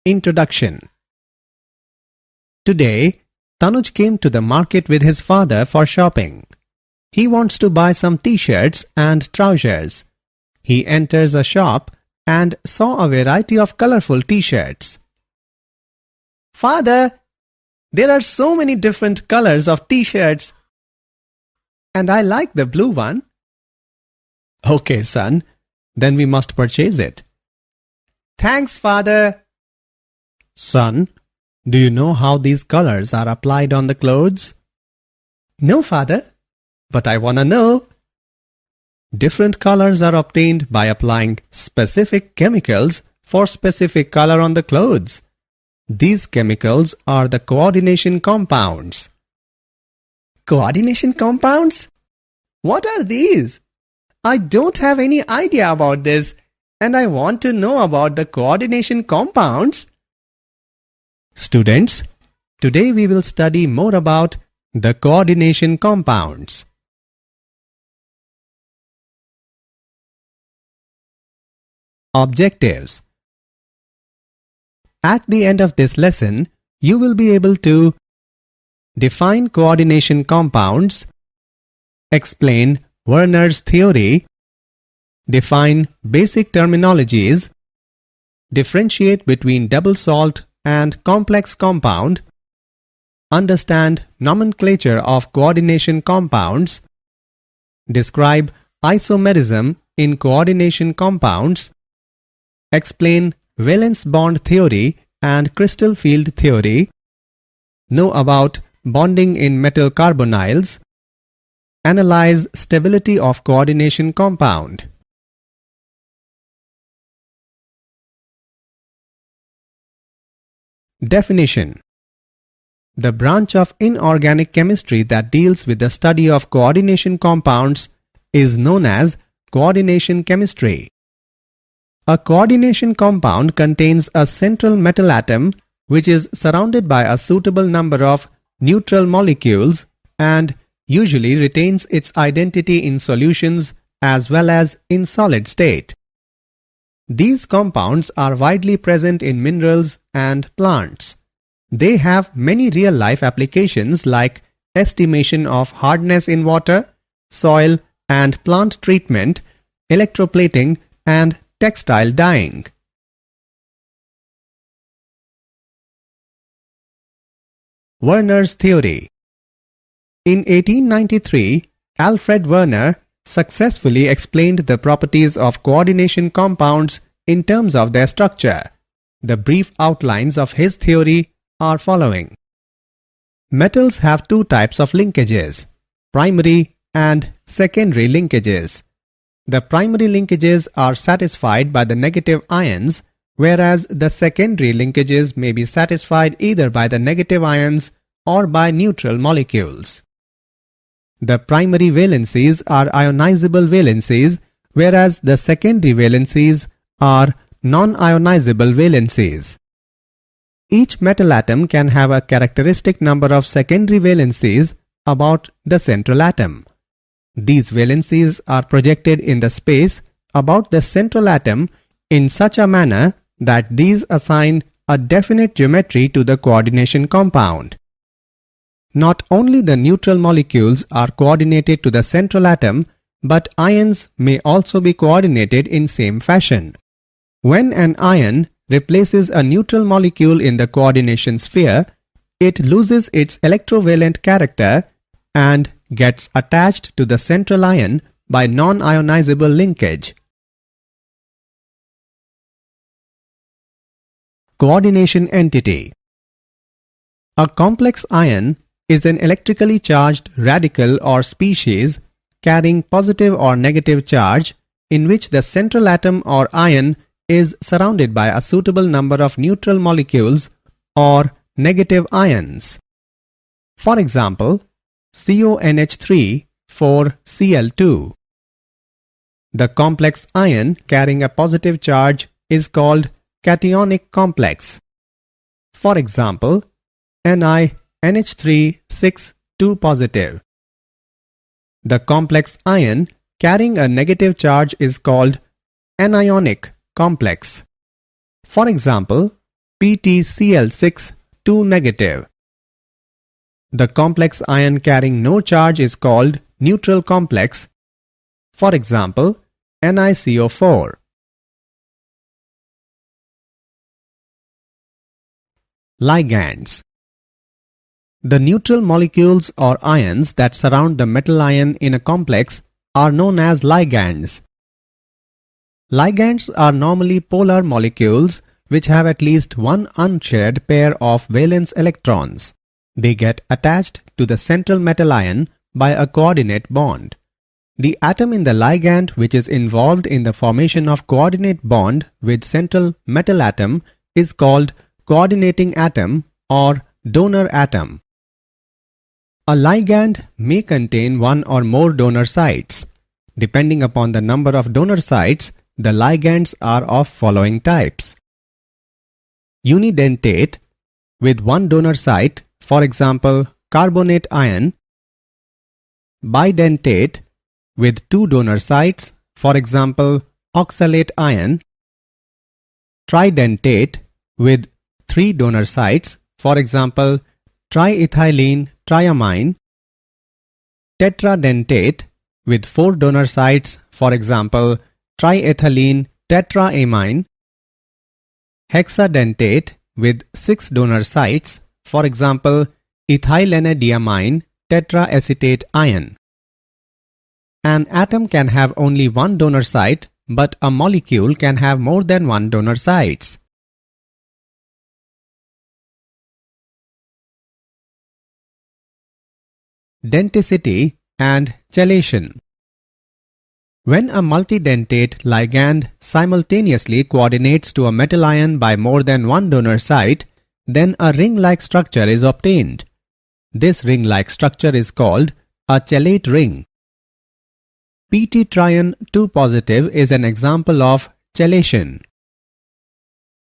Introduction. Today, Tanuj came to the market with his father for shopping. He wants to buy some t-shirts and trousers. He enters a shop and saw a variety of colorful t-shirts. Father, there are so many different colors of t-shirts, and I like the blue one. Okay, son, then we must purchase it. Thanks, father. Son, do you know how these colors are applied on the clothes? No, father, but I wanna know. Different colors are obtained by applying specific chemicals for specific color on the clothes. These chemicals are the coordination compounds. Coordination compounds? What are these? I don't have any idea about this, and I want to know about the coordination compounds. Students, today we will study more about the coordination compounds. Objectives. At the end of this lesson, you will be able to define coordination compounds, explain Werner's theory, define basic terminologies, differentiate between double salt and complex compound, understand nomenclature of coordination compounds, describe isomerism in coordination compounds, explain valence bond theory and crystal field theory, know about bonding in metal carbonyls, analyze stability of coordination compound. Definition. The branch of inorganic chemistry that deals with the study of coordination compounds is known as coordination chemistry. A coordination compound contains a central metal atom which is surrounded by a suitable number of neutral molecules and usually retains its identity in solutions as well as in solid state. These compounds are widely present in minerals and plants. They have many real-life applications like estimation of hardness in water, soil and plant treatment, electroplating and textile dyeing. Werner's theory. In 1893, Alfred Werner successfully explained the properties of coordination compounds in terms of their structure. The brief outlines of his theory are following. Metals have two types of linkages, primary and secondary linkages. The primary linkages are satisfied by the negative ions, whereas the secondary linkages may be satisfied either by the negative ions or by neutral molecules. The primary valencies are ionizable valencies, whereas the secondary valencies are non-ionizable valencies. Each metal atom can have a characteristic number of secondary valencies about the central atom. These valencies are projected in the space about the central atom in such a manner that these assign a definite geometry to the coordination compound. Not only the neutral molecules are coordinated to the central atom, but ions may also be coordinated in same fashion. When an ion replaces a neutral molecule in the coordination sphere, it loses its electrovalent character and gets attached to the central ion by non-ionizable linkage. Coordination entity. A complex ion is an electrically charged radical or species carrying positive or negative charge in which the central atom or ion is surrounded by a suitable number of neutral molecules or negative ions. For example, CONH3 for Cl2. The complex ion carrying a positive charge is called cationic complex. For example, NiNH3 6 2 positive. The complex ion carrying a negative charge is called anionic complex. For example, PtCl6 2 negative. The complex ion carrying no charge is called neutral complex. For example, NiCO4. Ligands. The neutral molecules or ions that surround the metal ion in a complex are known as ligands. Ligands are normally polar molecules which have at least one unshared pair of valence electrons. They get attached to the central metal ion by a coordinate bond. The atom in the ligand which is involved in the formation of coordinate bond with central metal atom is called coordinating atom or donor atom. A ligand may contain one or more donor sites. Depending upon the number of donor sites, the ligands are of following types. Unidentate with one donor site, for example, carbonate ion. Bidentate with two donor sites, for example, oxalate ion. Tridentate with three donor sites, for example, triethylene triamine. Tetradentate with four donor sites, for example, triethylene tetraamine. Hexadentate with six donor sites, for example, ethylenediamine tetraacetate ion. An atom can have only one donor site, but a molecule can have more than one donor sites. Denticity and chelation. When a multidentate ligand simultaneously coordinates to a metal ion by more than one donor site, then a ring-like structure is obtained. This ring-like structure is called a chelate ring. Pt trion 2 positive is an example of chelation.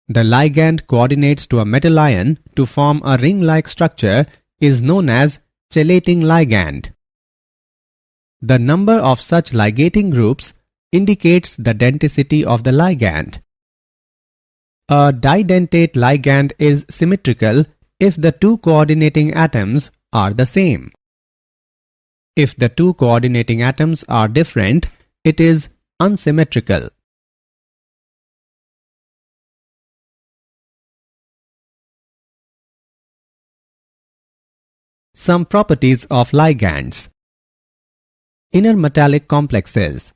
The ligand coordinates to a metal ion to form a ring-like structure is known as chelating ligand. The number of such ligating groups indicates the denticity of the ligand. A didentate ligand is symmetrical if the two coordinating atoms are the same. If the two coordinating atoms are different, it is unsymmetrical. Some properties of ligands. Inner metallic complexes.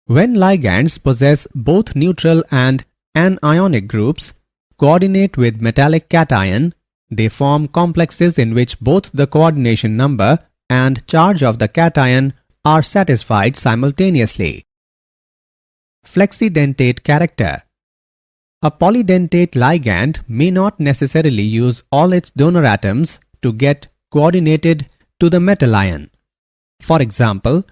When ligands possess both neutral and anionic groups, coordinate with metallic cation, they form complexes in which both the coordination number and charge of the cation are satisfied simultaneously. Flexidentate character. A polydentate ligand may not necessarily use all its donor atoms to get coordinated to the metal ion. For example,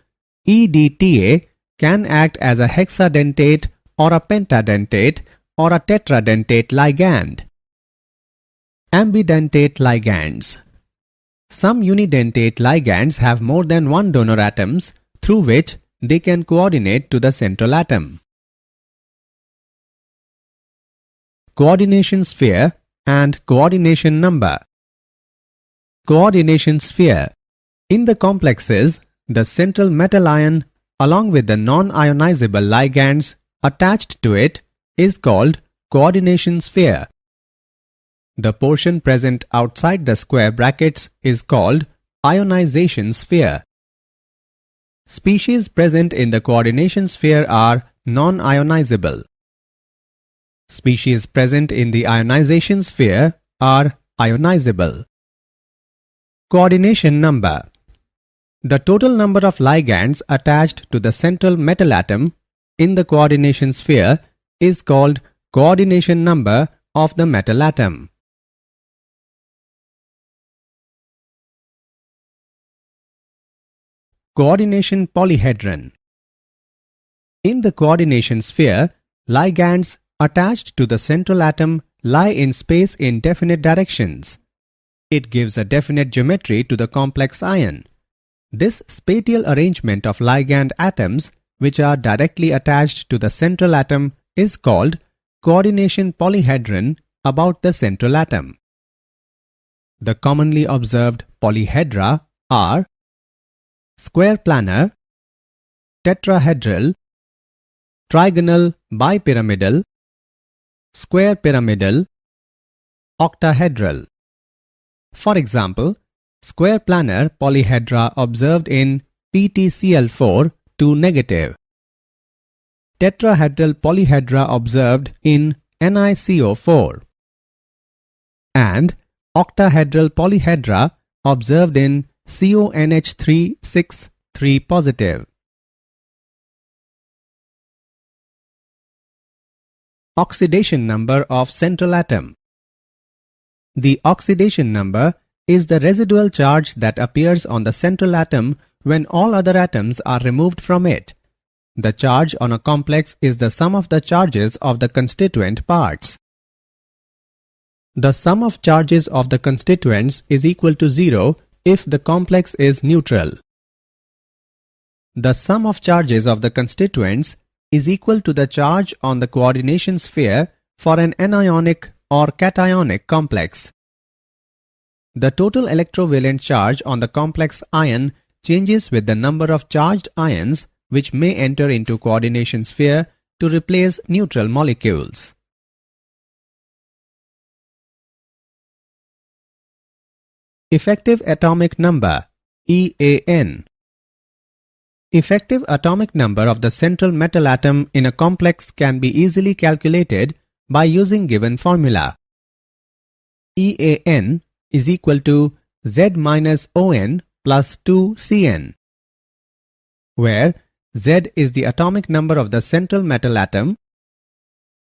EDTA can act as a hexadentate or a pentadentate or a tetradentate ligand. Ambidentate ligands. Some unidentate ligands have more than one donor atoms through which they can coordinate to the central atom. Coordination sphere and coordination number. Coordination sphere. In the complexes, the central metal ion along with the non-ionizable ligands attached to it is called coordination sphere. The portion present outside the square brackets is called ionization sphere. Species present in the coordination sphere are non-ionizable. Species present in the ionization sphere are ionizable. Coordination number. The total number of ligands attached to the central metal atom in the coordination sphere is called coordination number of the metal atom. Coordination polyhedron. In the coordination sphere, ligands attached to the central atom lie in space in definite directions. It gives a definite geometry to the complex ion. This spatial arrangement of ligand atoms which are directly attached to the central atom is called coordination polyhedron about the central atom. The commonly observed polyhedra are square planar, tetrahedral, trigonal bipyramidal, square pyramidal, octahedral. For example, square planar polyhedra observed in PtCl4 2 negative. Tetrahedral polyhedra observed in NiCO4. And octahedral polyhedra observed in CONH3 6 3 positive. Oxidation number of central atom. The oxidation number is the residual charge that appears on the central atom when all other atoms are removed from it. The charge on a complex is the sum of the charges of the constituent parts. The sum of charges of the constituents is equal to 0 if the complex is neutral. The sum of charges of the constituents is equal to the charge on the coordination sphere for an anionic or cationic complex. The total electrovalent charge on the complex ion changes with the number of charged ions which may enter into coordination sphere to replace neutral molecules. Effective atomic number EAN. Effective atomic number of the central metal atom in a complex can be easily calculated by using given formula. EAN is equal to Z minus ON plus 2CN, where Z is the atomic number of the central metal atom,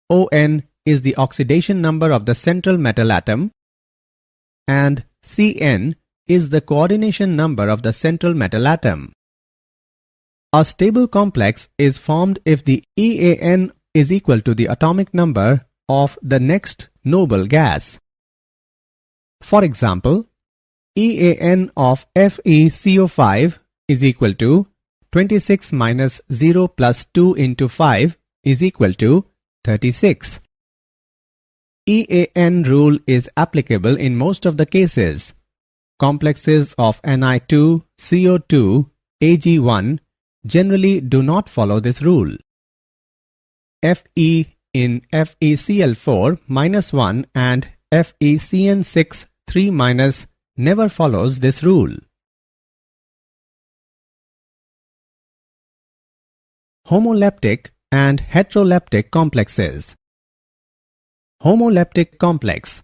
ON is the oxidation number of the central metal atom, and Cn is the coordination number of the central metal atom. A stable complex is formed if the EAN is equal to the atomic number of the next noble gas. For example, EAN of FeCO5 is equal to 26 minus 0 plus 2 into 5 is equal to 36. EAN rule is applicable in most of the cases. Complexes of Ni2, CO2, Ag1 generally do not follow this rule. Fe in FeCl4 minus 1 and FeCN6 3 minus never follows this rule. Homoleptic and heteroleptic complexes. Homoleptic complex.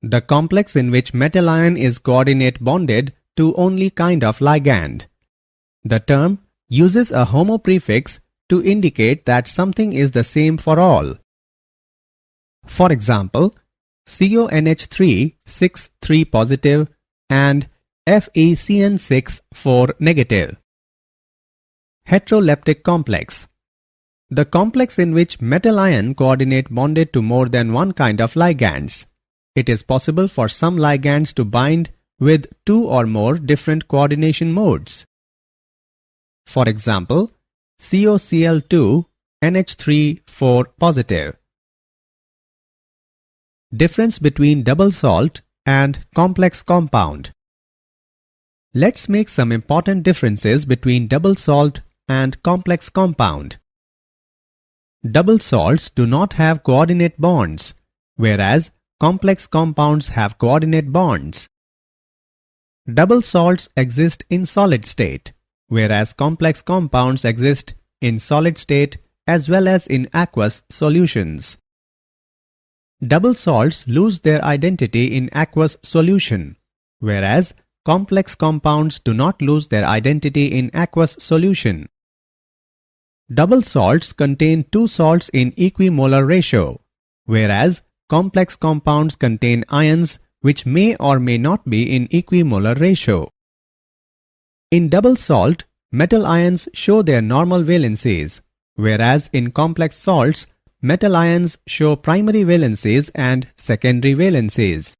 The complex in which metal ion is coordinate bonded to only kind of ligand. The term uses a homo prefix to indicate that something is the same for all. For example, CONH3 6 3 positive and FeCN6 4 negative. Heteroleptic complex. The complex in which metal ion coordinate bonded to more than one kind of ligands. It is possible for some ligands to bind with two or more different coordination modes. For example, COCl2 NH3 4 positive. Difference between double salt and complex compound. Let's make some important differences between double salt and complex compound. Double salts do not have coordinate bonds, whereas complex compounds have coordinate bonds. Double salts exist in solid state, whereas complex compounds exist in solid state as well as in aqueous solutions. Double salts lose their identity in aqueous solution, whereas complex compounds do not lose their identity in aqueous solution. Double salts contain two salts in equimolar ratio, whereas complex compounds contain ions which may or may not be in equimolar ratio. In double salt, metal ions show their normal valencies, whereas in complex salts, metal ions show primary valencies and secondary valencies.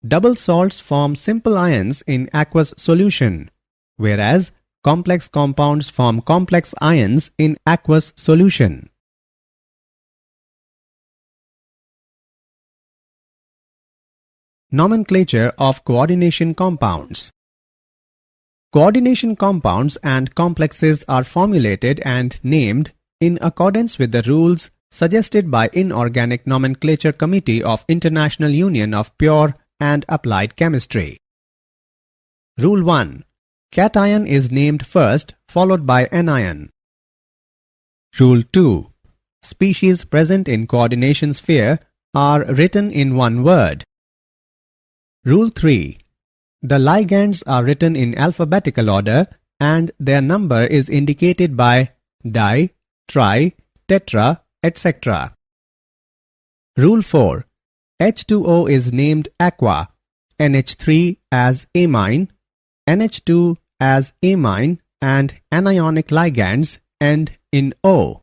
Double salts form simple ions in aqueous solution, whereas complex compounds form complex ions in aqueous solution. Nomenclature of coordination compounds. Coordination compounds and complexes are formulated and named in accordance with the rules suggested by Inorganic Nomenclature Committee of International Union of Pure and Applied Chemistry. Rule 1. Cation is named first, followed by anion. Rule 2. Species present in coordination sphere are written in one word. Rule 3. The ligands are written in alphabetical order and their number is indicated by di, tri, tetra, etc. Rule 4. H2O is named aqua, NH3 as amine, NH2 as amine, and anionic ligands end in O.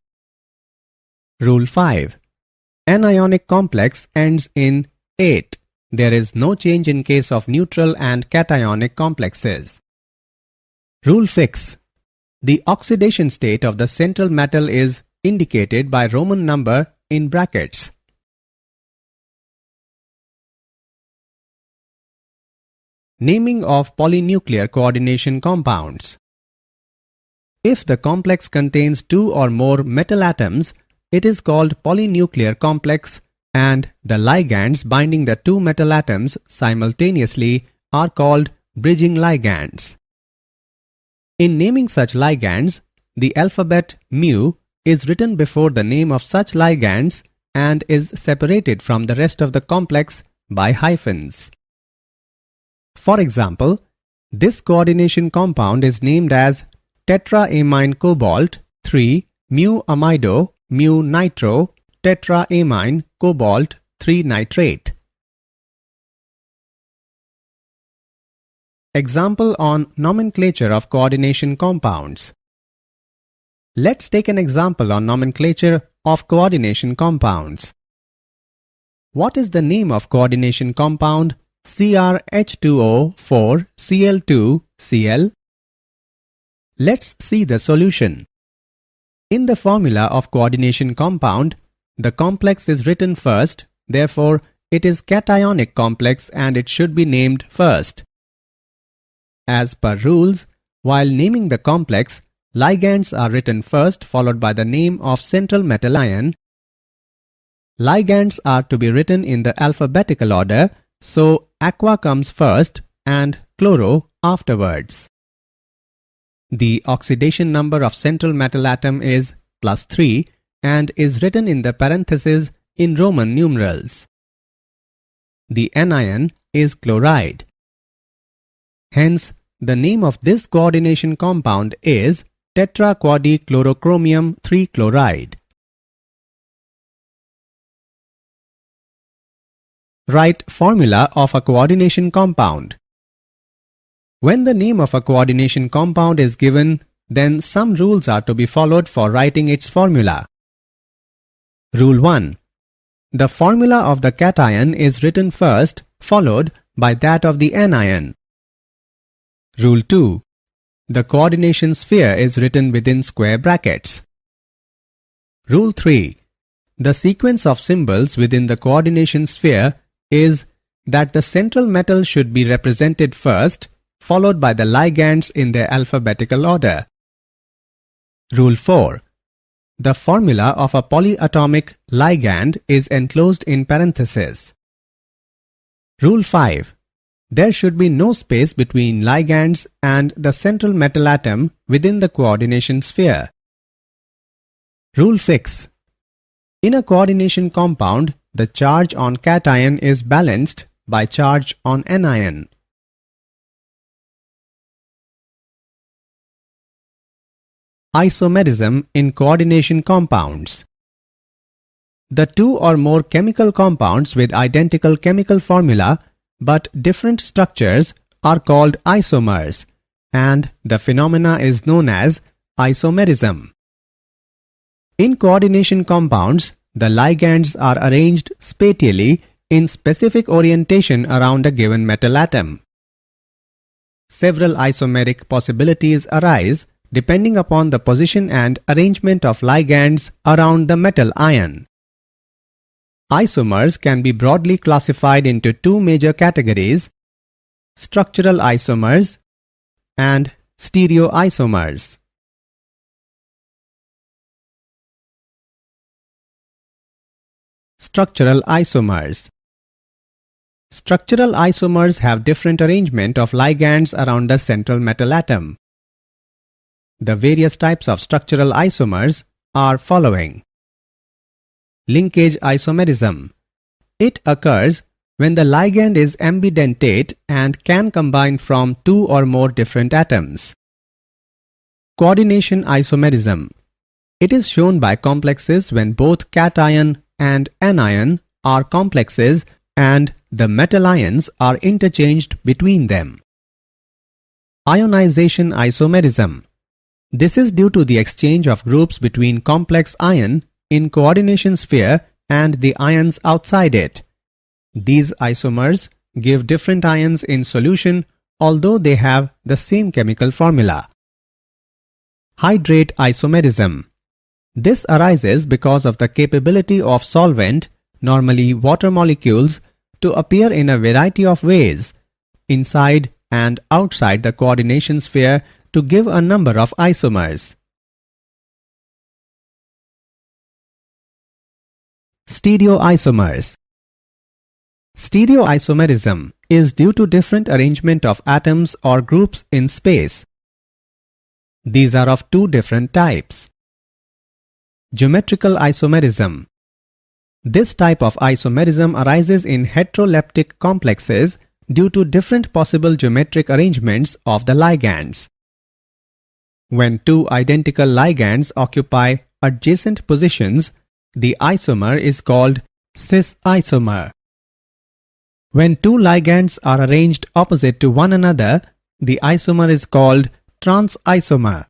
Rule 5. Anionic complex ends in ate. There is no change in case of neutral and cationic complexes. Rule 6. The oxidation state of the central metal is indicated by Roman number in brackets. Naming of polynuclear coordination compounds. If the complex contains two or more metal atoms, it is called polynuclear complex, and the ligands binding the two metal atoms simultaneously are called bridging ligands. In naming such ligands, the alphabet mu is written before the name of such ligands and is separated from the rest of the complex by hyphens. For example, this coordination compound is named as tetraamine cobalt 3 mu amido mu nitro tetraamine cobalt 3 nitrate. Example on nomenclature of coordination compounds. Let's take an example on nomenclature of coordination compounds. What is the name of coordination compound CrH2O4Cl2Cl? Let's see the solution. In the formula of coordination compound, the complex is written first, therefore it is cationic complex and it should be named first. As per rules, while naming the complex, ligands are written first followed by the name of central metal ion. Ligands are to be written in the alphabetical order, so aqua comes first and chloro afterwards. The oxidation number of central metal atom is +3 and is written in the parentheses in Roman numerals. The anion is chloride. Hence, the name of this coordination compound is tetraquadichlorochromium 3 chloride. Write formula of a coordination compound. When the name of a coordination compound is given, then some rules are to be followed for writing its formula. Rule 1. The formula of the cation is written first, followed by that of the anion. Rule 2. The coordination sphere is written within square brackets. Rule 3. The sequence of symbols within the coordination sphere is that the central metal should be represented first, followed by the ligands in their alphabetical order. Rule 4. The formula of a polyatomic ligand is enclosed in parentheses. Rule 5. There should be no space between ligands and the central metal atom within the coordination sphere. Rule 6. In a coordination compound, the charge on cation is balanced by charge on anion. Isomerism in coordination compounds. The two or more chemical compounds with identical chemical formula but different structures are called isomers, and the phenomena is known as isomerism. In coordination compounds, the ligands are arranged spatially in specific orientation around a given metal atom. Several isomeric possibilities arise depending upon the position and arrangement of ligands around the metal ion. Isomers can be broadly classified into two major categories: structural isomers and stereoisomers. Structural isomers. Structural isomers have different arrangement of ligands around the central metal atom. The various types of structural isomers are following. Linkage isomerism. It occurs when the ligand is ambidentate and can combine from two or more different atoms. Coordination isomerism. It is shown by complexes when both cation and anion are complexes and the metal ions are interchanged between them. Ionization isomerism. This is due to the exchange of groups between complex ion in coordination sphere and the ions outside it. These isomers give different ions in solution although they have the same chemical formula. Hydrate isomerism. This arises because of the capability of solvent, normally water molecules, to appear in a variety of ways, inside and outside the coordination sphere, to give a number of isomers. Stereoisomers. Stereoisomerism is due to different arrangement of atoms or groups in space. These are of two different types. Geometrical isomerism. This type of isomerism arises in heteroleptic complexes due to different possible geometric arrangements of the ligands. When two identical ligands occupy adjacent positions, the isomer is called cis isomer. When two ligands are arranged opposite to one another, the isomer is called trans isomer.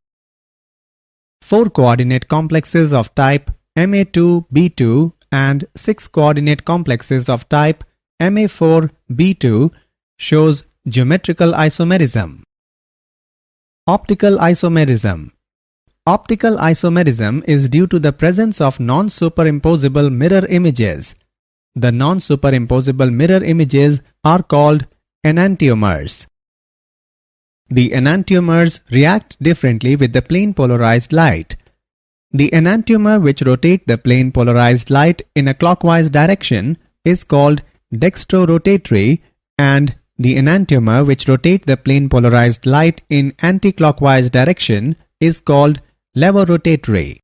Four coordinate complexes of type Ma2B2 and 6 coordinate complexes of type Ma4B2 shows geometrical isomerism. Optical isomerism. Optical isomerism is due to the presence of non-superimposable mirror images. The non-superimposable mirror images are called enantiomers. The enantiomers react differently with the plane polarized light. The enantiomer which rotates the plane polarized light in a clockwise direction is called dextrorotatory, and the enantiomer which rotates the plane polarized light in anti-clockwise direction is called levorotatory.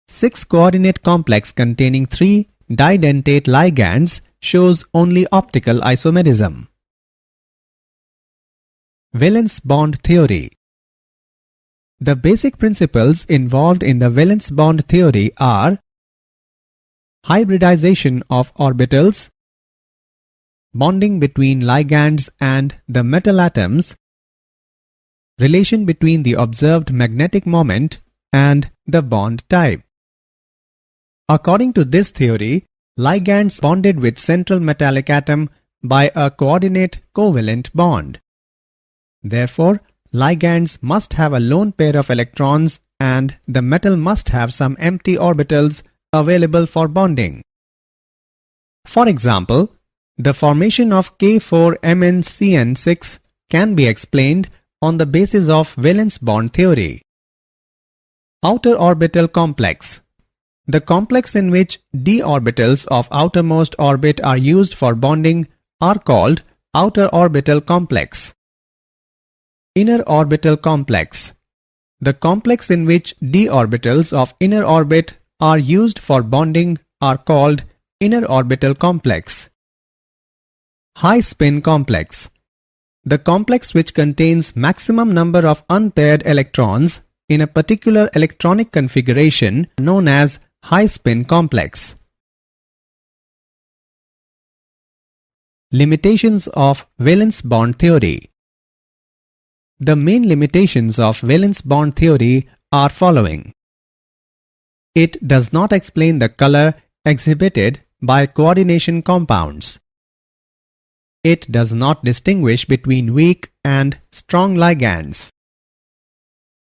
6 coordinate complex containing 3 didentate ligands shows only optical isomerism. Valence bond theory. The basic principles involved in the valence bond theory are hybridization of orbitals, bonding between ligands and the metal atoms, relation between the observed magnetic moment and the bond type. According to this theory, ligands bonded with central metallic atom by a coordinate covalent bond. Therefore, ligands must have a lone pair of electrons and the metal must have some empty orbitals available for bonding. For example, the formation of K4MnCN6 can be explained on the basis of valence bond theory. Outer orbital complex. The complex in which d orbitals of outermost orbit are used for bonding are called outer orbital complex. Inner orbital complex. The complex in which d orbitals of inner orbit are used for bonding are called inner orbital complex. High spin complex. The complex which contains maximum number of unpaired electrons in a particular electronic configuration known as high spin complex. Limitations of valence bond theory. The main limitations of valence bond theory are following. It does not explain the color exhibited by coordination compounds. It does not distinguish between weak and strong ligands.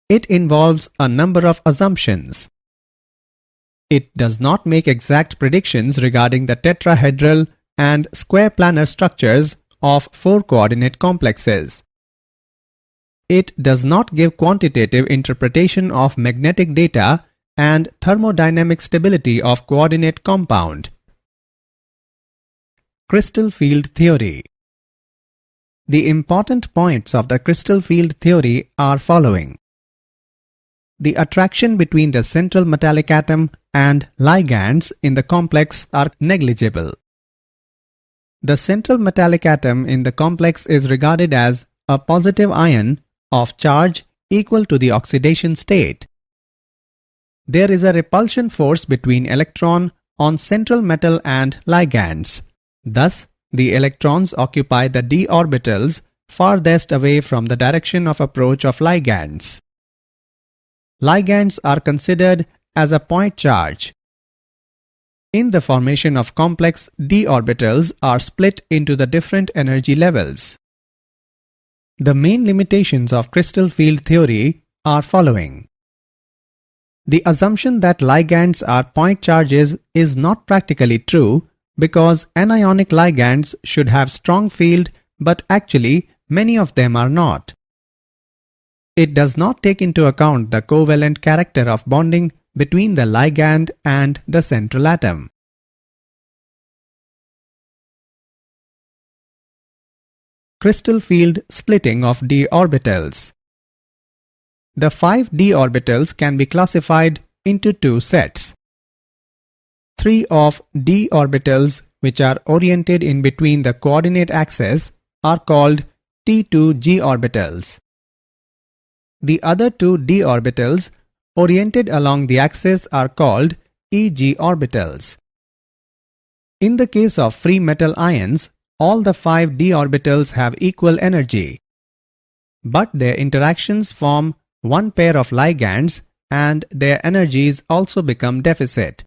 It involves a number of assumptions. It does not make exact predictions regarding the tetrahedral and square planar structures of 4-coordinate complexes. It does not give quantitative interpretation of magnetic data and thermodynamic stability of coordinate compound. Crystal field theory. The important points of the crystal field theory are following. The attraction between the central metallic atom and ligands in the complex are negligible. The central metallic atom in the complex is regarded as a positive ion of charge equal to the oxidation state. There is a repulsion force between electron on central metal and ligands. Thus, the electrons occupy the d orbitals farthest away from the direction of approach of ligands. Ligands are considered as a point charge. In the formation of complex, d orbitals are split into the different energy levels. The main limitations of crystal field theory are following. The assumption that ligands are point charges is not practically true because anionic ligands should have strong field, but actually many of them are not. It does not take into account the covalent character of bonding between the ligand and the central atom. Crystal field splitting of d orbitals. The 5 d orbitals can be classified into 2 sets. 3 of d orbitals which are oriented in between the coordinate axes are called T2g orbitals. The other 2 d orbitals oriented along the axis are called Eg orbitals. In the case of free metal ions, all the 5 d orbitals have equal energy, but their interactions form one pair of ligands and their energies also become deficit.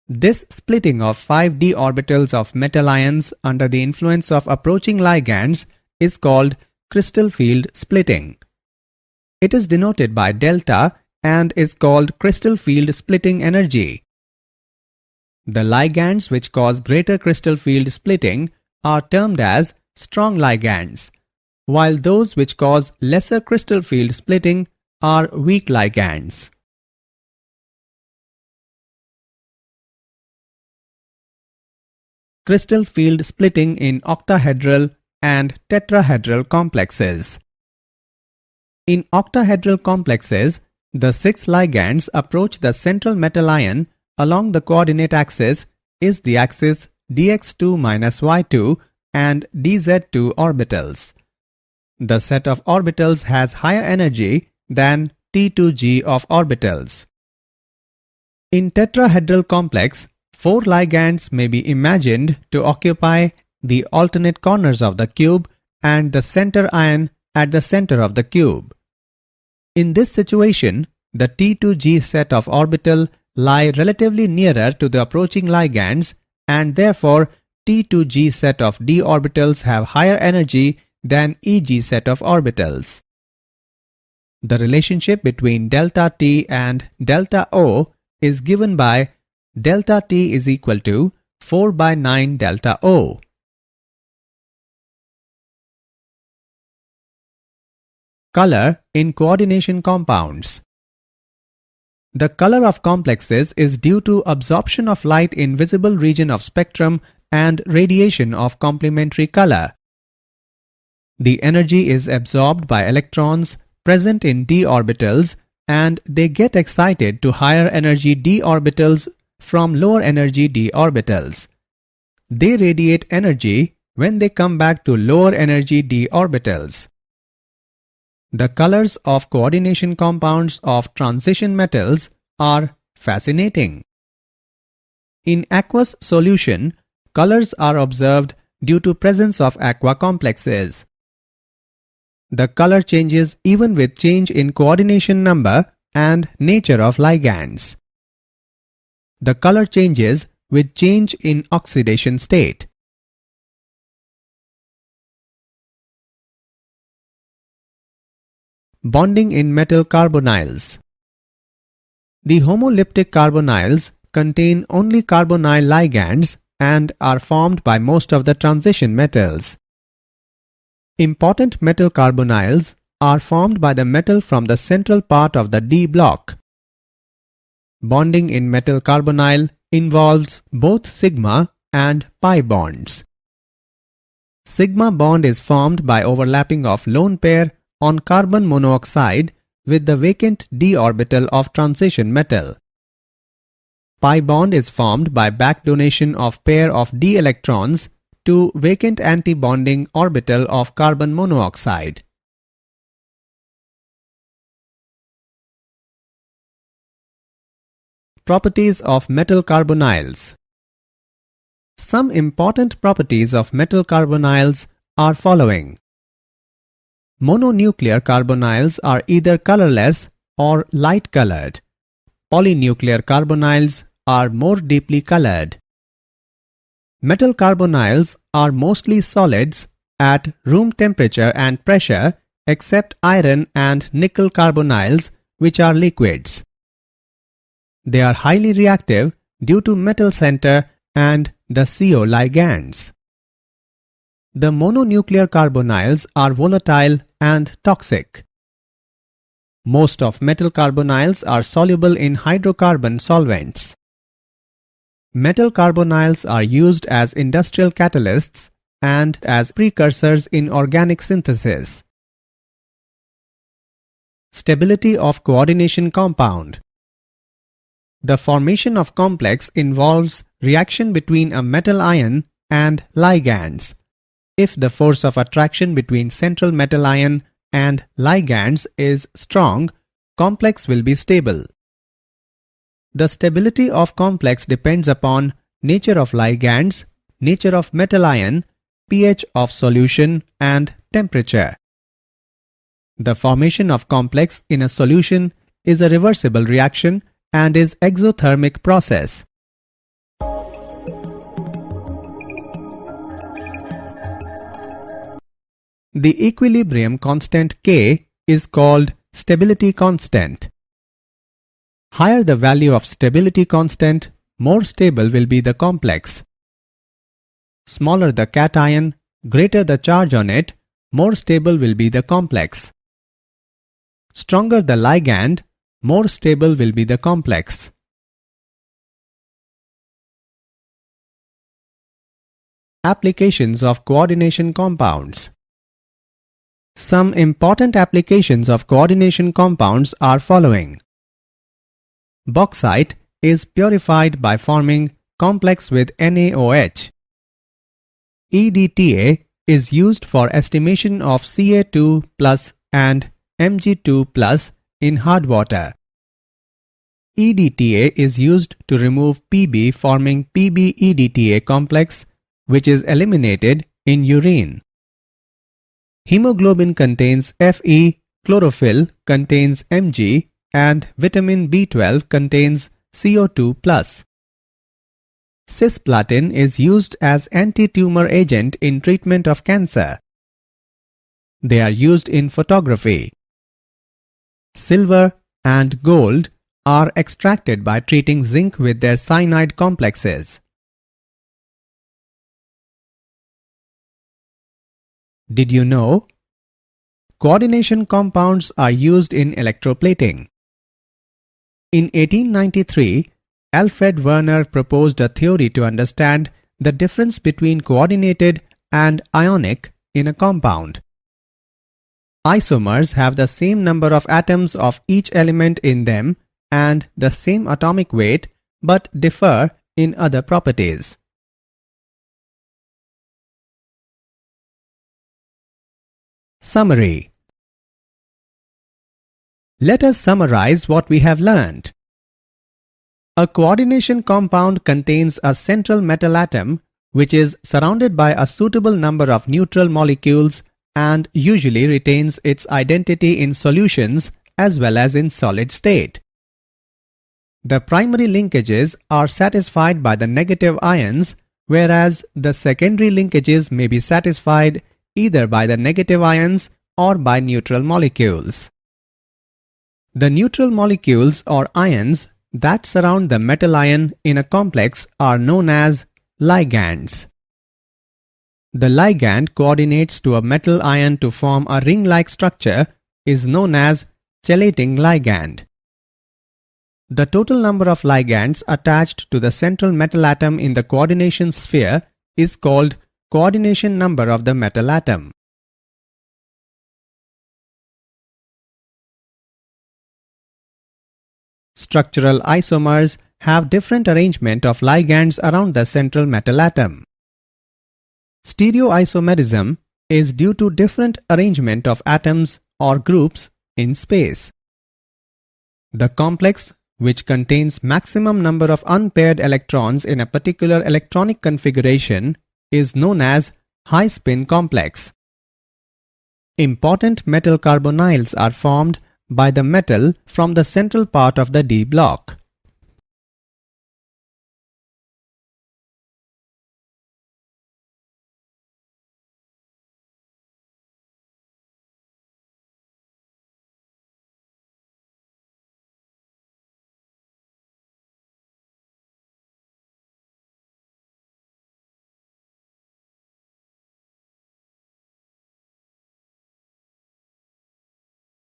This splitting of 5 d orbitals of metal ions under the influence of approaching ligands is called crystal field splitting. It is denoted by delta and is called crystal field splitting energy. The ligands which cause greater crystal field splitting are termed as strong ligands, while those which cause lesser crystal field splitting are weak ligands. Crystal field splitting in octahedral and tetrahedral complexes. In octahedral complexes, the 6 ligands approach the central metal ion along the coordinate axis is the axis dx2-y2 and dz2 orbitals. The set of orbitals has higher energy than T2g of orbitals. In tetrahedral complex, 4 ligands may be imagined to occupy the alternate corners of the cube and the center ion at the center of the cube. In this situation, the T2g set of orbital lie relatively nearer to the approaching ligands and therefore T2g set of d orbitals have higher energy than Eg set of orbitals. The relationship between delta T and delta O is given by delta T is equal to 4/9 delta O. Color in coordination compounds. The color of complexes is due to absorption of light in visible region of spectrum and radiation of complementary color. The energy is absorbed by electrons present in d orbitals and they get excited to higher energy d orbitals from lower energy d orbitals. They radiate energy when they come back to lower energy d orbitals. The colors of coordination compounds of transition metals are fascinating. In aqueous solution, colors are observed due to presence of aqua complexes. The color changes even with change in coordination number and nature of ligands. The color changes with change in oxidation state. Bonding in metal carbonyls. The homolyptic carbonyls contain only carbonyl ligands and are formed by most of the transition metals. Important metal carbonyls are formed by the metal from the central part of the D block. Bonding in metal carbonyl involves both sigma and pi bonds. Sigma bond is formed by overlapping of lone pair on carbon monoxide with the vacant d orbital of transition metal. Pi bond is formed by back donation of pair of d electrons to vacant anti-bonding orbital of carbon monoxide. Properties of metal carbonyls. Some important properties of metal carbonyls are following. Mononuclear carbonyls are either colorless or light colored. Polynuclear carbonyls are more deeply colored. Metal carbonyls are mostly solids at room temperature and pressure except iron and nickel carbonyls, which are liquids. They are highly reactive due to metal center and the CO ligands. The mononuclear carbonyls are volatile and toxic. Most of metal carbonyls are soluble in hydrocarbon solvents. Metal carbonyls are used as industrial catalysts and as precursors in organic synthesis. Stability of coordination compound. The formation of complex involves reaction between a metal ion and ligands. If the force of attraction between central metal ion and ligands is strong, complex will be stable. The stability of complex depends upon nature of ligands, nature of metal ion, pH of solution and temperature. The formation of complex in a solution is a reversible reaction and is exothermic process. The equilibrium constant K is called stability constant. Higher the value of stability constant, more stable will be the complex. Smaller the cation, greater the charge on it, more stable will be the complex. Stronger the ligand, more stable will be the complex. Applications of coordination compounds. Some important applications of coordination compounds are following. Bauxite is purified by forming complex with NaOH. EDTA is used for estimation of Ca2 plus and Mg2 plus in hard water. EDTA is used to remove Pb forming Pb-EDTA complex, which is eliminated in urine. Hemoglobin contains Fe, chlorophyll contains Mg, and vitamin B12 contains CO2+. Cisplatin is used as anti-tumor agent in treatment of cancer. They are used in photography. Silver and gold are extracted by treating zinc with their cyanide complexes. Did you know? Coordination compounds are used in electroplating. In 1893, Alfred Werner proposed a theory to understand the difference between coordinated and ionic in a compound. Isomers have the same number of atoms of each element in them and the same atomic weight but differ in other properties. Summary. Let us summarize what we have learned. A coordination compound contains a central metal atom which is surrounded by a suitable number of neutral molecules and usually retains its identity in solutions as well as in solid state. The primary linkages are satisfied by the negative ions, whereas the secondary linkages may be satisfied either by the negative ions or by neutral molecules. The neutral molecules or ions that surround the metal ion in a complex are known as ligands. The ligand coordinates to a metal ion to form a ring-like structure is known as chelating ligand. The total number of ligands attached to the central metal atom in the coordination sphere is called coordination number of the metal atom. Structural isomers have different arrangement of ligands around the central metal atom. Stereoisomerism is due to different arrangement of atoms or groups in space. The complex, which contains maximum number of unpaired electrons in a particular electronic configuration, is known as high-spin complex. Important metal carbonyls are formed by the metal from the central part of the d block.